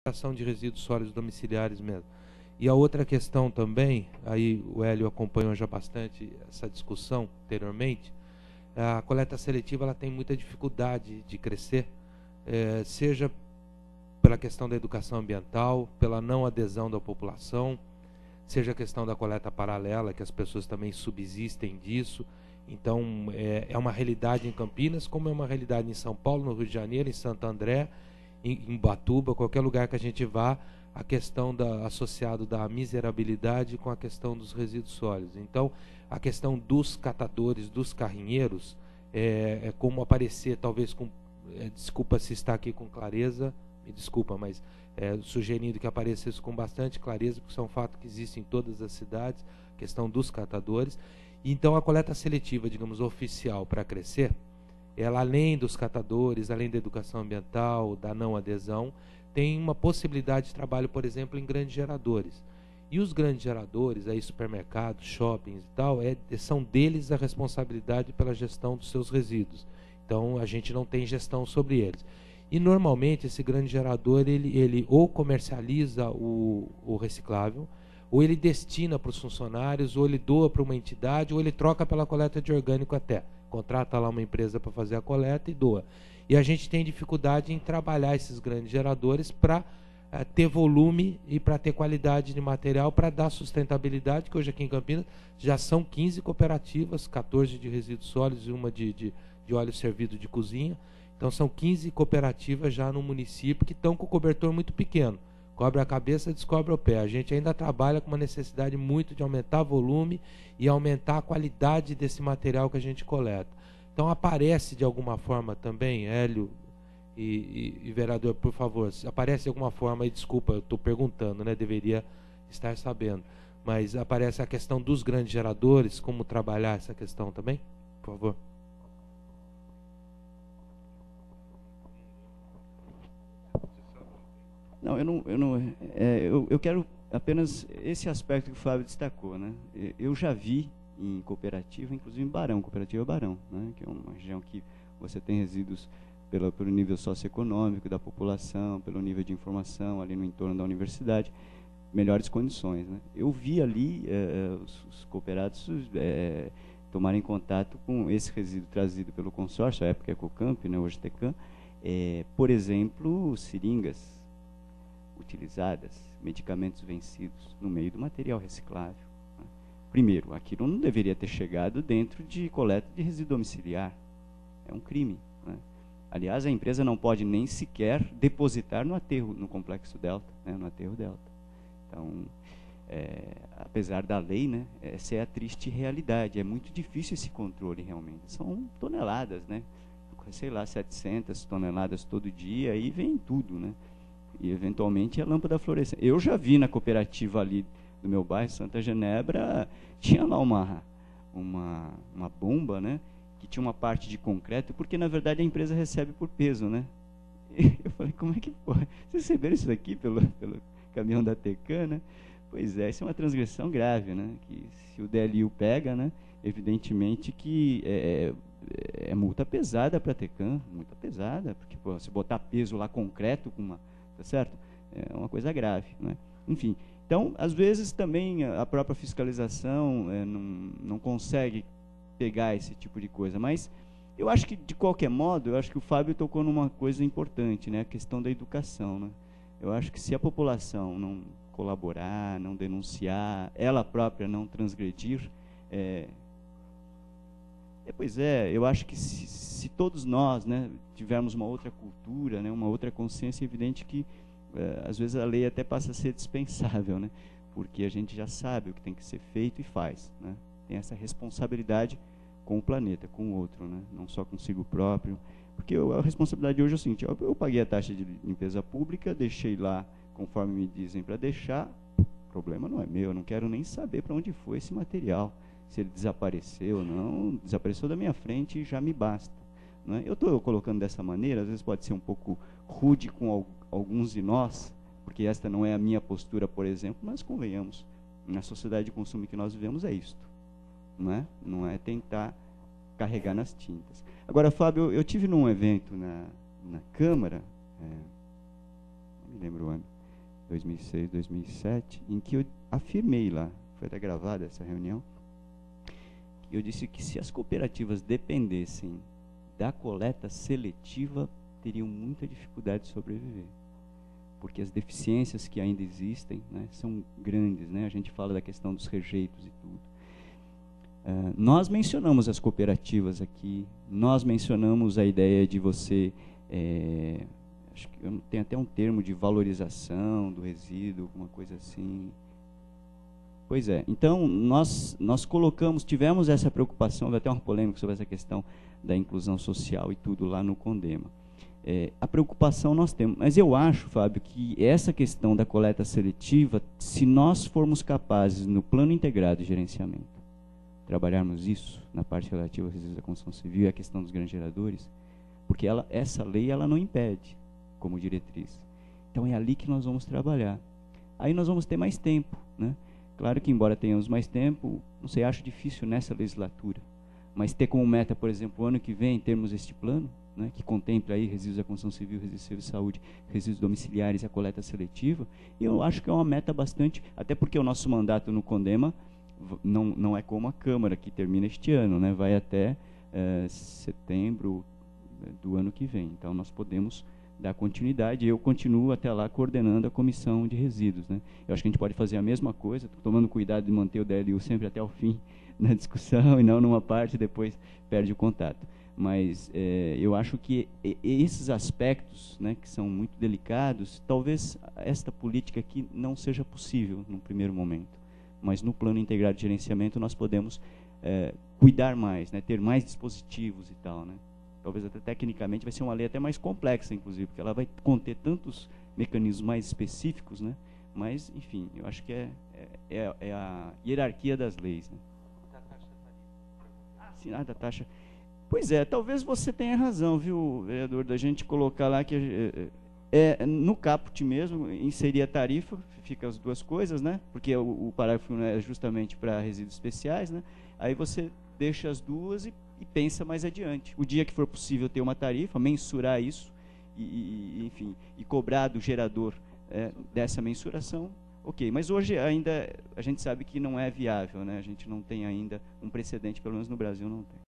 geração de resíduos sólidos domiciliares mesmo. E a outra questão também, aí o Hélio acompanhou já bastante essa discussão anteriormente, a coleta seletiva ela tem muita dificuldade de crescer, seja pela questão da educação ambiental, pela não adesão da população, seja a questão da coleta paralela, que as pessoas também subsistem disso. Então, é uma realidade em Campinas, como é uma realidade em São Paulo, no Rio de Janeiro, em Santo André, em Ubatuba, qualquer lugar que a gente vá, a questão associado da miserabilidade com a questão dos resíduos sólidos. Então, a questão dos catadores, dos carrinheiros, é como aparecer, talvez com... desculpa se está aqui com clareza, me desculpa, mas sugerindo que apareça isso com bastante clareza, porque isso é um fato que existe em todas as cidades, a questão dos catadores. Então, a coleta seletiva, digamos, oficial para crescer, ela, além dos catadores, além da educação ambiental, da não adesão, tem uma possibilidade de trabalho, por exemplo, em grandes geradores. E os grandes geradores, aí supermercados, shoppings e tal, são deles a responsabilidade pela gestão dos seus resíduos. Então, a gente não tem gestão sobre eles. E, normalmente, esse grande gerador, ele ou comercializa o reciclável, ou ele destina para os funcionários, ou ele doa para uma entidade, ou ele troca pela coleta de orgânico até. Contrata lá uma empresa para fazer a coleta e doa. E a gente tem dificuldade em trabalhar esses grandes geradores para ter volume e para ter qualidade de material, para dar sustentabilidade, que hoje aqui em Campinas já são 15 cooperativas, 14 de resíduos sólidos e uma de óleo servido de cozinha. Então são 15 cooperativas já no município que estão com cobertor muito pequeno. Cobre a cabeça, descobre o pé. A gente ainda trabalha com uma necessidade muito de aumentar volume e aumentar a qualidade desse material que a gente coleta. Então aparece de alguma forma também, Hélio e vereador, por favor, aparece de alguma forma, e desculpa, eu estou perguntando, né? Deveria estar sabendo, mas aparece a questão dos grandes geradores, como trabalhar essa questão também, por favor. Não, eu quero apenas esse aspecto que o Fábio destacou, né? Eu já vi em cooperativa, inclusive em Barão, cooperativa Barão, né? Que é uma região que você tem resíduos pelo nível socioeconômico da população, pelo nível de informação ali no entorno da universidade, melhores condições, né? Eu vi ali os cooperados tomarem contato com esse resíduo trazido pelo consórcio, à época Ecocamp, né? Hoje Tecam, por exemplo, seringas utilizadas, medicamentos vencidos no meio do material reciclável. Né? Primeiro, aquilo não deveria ter chegado dentro de coleta de resíduo domiciliar. É um crime. Né? Aliás, a empresa não pode nem sequer depositar no aterro, no complexo Delta, né? No aterro Delta. Então, apesar da lei, né? Essa é a triste realidade. É muito difícil esse controle realmente. São toneladas, né? Sei lá, 700 toneladas todo dia, aí vem tudo, né? E, eventualmente, a lâmpada fluorescente. Eu já vi na cooperativa ali do meu bairro, Santa Genebra, tinha lá uma bomba, né, que tinha uma parte de concreto, porque, na verdade, a empresa recebe por peso, né? E eu falei, como é que pode? Vocês receberam isso aqui pelo caminhão da Tecam, né? Pois é, isso é uma transgressão grave, né? Que se o DLU pega, né, evidentemente que é multa pesada para a Tecam, multa pesada, porque pô, se botar peso lá concreto com uma... Tá certo? É uma coisa grave, né? Enfim, então, às vezes também a própria fiscalização não consegue pegar esse tipo de coisa, mas eu acho que, de qualquer modo, eu acho que o Fábio tocou numa coisa importante, né? A questão da educação, né? Eu acho que se a população não colaborar, não denunciar, ela própria não transgredir, pois eu acho que se todos nós, né, tivermos uma outra cultura, né, uma outra consciência, é evidente que às vezes a lei até passa a ser dispensável, né, porque a gente já sabe o que tem que ser feito e faz, né, tem essa responsabilidade com o planeta, com o outro, né, não só consigo próprio, porque a responsabilidade hoje é o seguinte: eu paguei a taxa de limpeza pública, deixei lá conforme me dizem para deixar, o problema não é meu, eu não quero nem saber para onde foi esse material. Se ele desapareceu ou não, desapareceu da minha frente e já me basta. Não é? Eu estou colocando dessa maneira, às vezes pode ser um pouco rude com alguns de nós, porque esta não é a minha postura, por exemplo, mas convenhamos, na sociedade de consumo que nós vivemos é isto. Não é tentar carregar nas tintas. Agora, Fábio, eu tive num evento na Câmara, não me lembro o ano, 2006, 2007, em que eu afirmei lá, foi até gravada essa reunião, eu disse que se as cooperativas dependessem da coleta seletiva, teriam muita dificuldade de sobreviver, porque as deficiências que ainda existem, né, são grandes, né? A gente fala da questão dos rejeitos e tudo. Nós mencionamos as cooperativas aqui, nós mencionamos a ideia de você, acho que tem até um termo de valorização do resíduo, alguma coisa assim. Pois é, então nós tivemos essa preocupação, houve até uma polêmica sobre essa questão da inclusão social e tudo lá no CONDEMA. A preocupação nós temos, mas eu acho, Fábio, que essa questão da coleta seletiva, se nós formos capazes, no plano integrado de gerenciamento, trabalharmos isso na parte relativa aos resíduos da construção civil e a questão dos grandes geradores, porque essa lei ela não impede como diretriz. Então é ali que nós vamos trabalhar. Aí nós vamos ter mais tempo, né? Claro que, embora tenhamos mais tempo, não sei, acho difícil nessa legislatura, mas ter como meta, por exemplo, o ano que vem, termos este plano, né, que contempla aí resíduos da construção civil, resíduos de serviço de saúde, resíduos domiciliares e a coleta seletiva, eu acho que é uma meta bastante, até porque o nosso mandato no CONDEMA não é como a Câmara, que termina este ano, né, vai até setembro do ano que vem. Então, nós podemos dar continuidade, eu continuo até lá coordenando a comissão de resíduos, né? Eu acho que a gente pode fazer a mesma coisa, tomando cuidado de manter o DLU sempre até o fim na discussão e não numa parte e depois perde o contato. Mas eu acho que esses aspectos, né, que são muito delicados, talvez esta política aqui não seja possível num primeiro momento, mas no plano integrado de gerenciamento nós podemos cuidar mais, né, ter mais dispositivos e tal, né? Talvez até tecnicamente vai ser uma lei até mais complexa, inclusive, porque ela vai conter tantos mecanismos mais específicos, né? Mas, enfim, eu acho que é a hierarquia das leis, né? Sim, da taxa. Pois é, talvez você tenha razão, viu, vereador, da gente colocar lá que no caput mesmo, inserir a tarifa, fica as duas coisas, né? Porque o parágrafo é justamente para resíduos especiais, né? Aí você deixa as duas e pensa mais adiante. O dia que for possível ter uma tarifa, mensurar isso enfim, e cobrar do gerador dessa mensuração, ok. Mas hoje ainda a gente sabe que não é viável, né? A gente não tem ainda um precedente, pelo menos no Brasil não tem.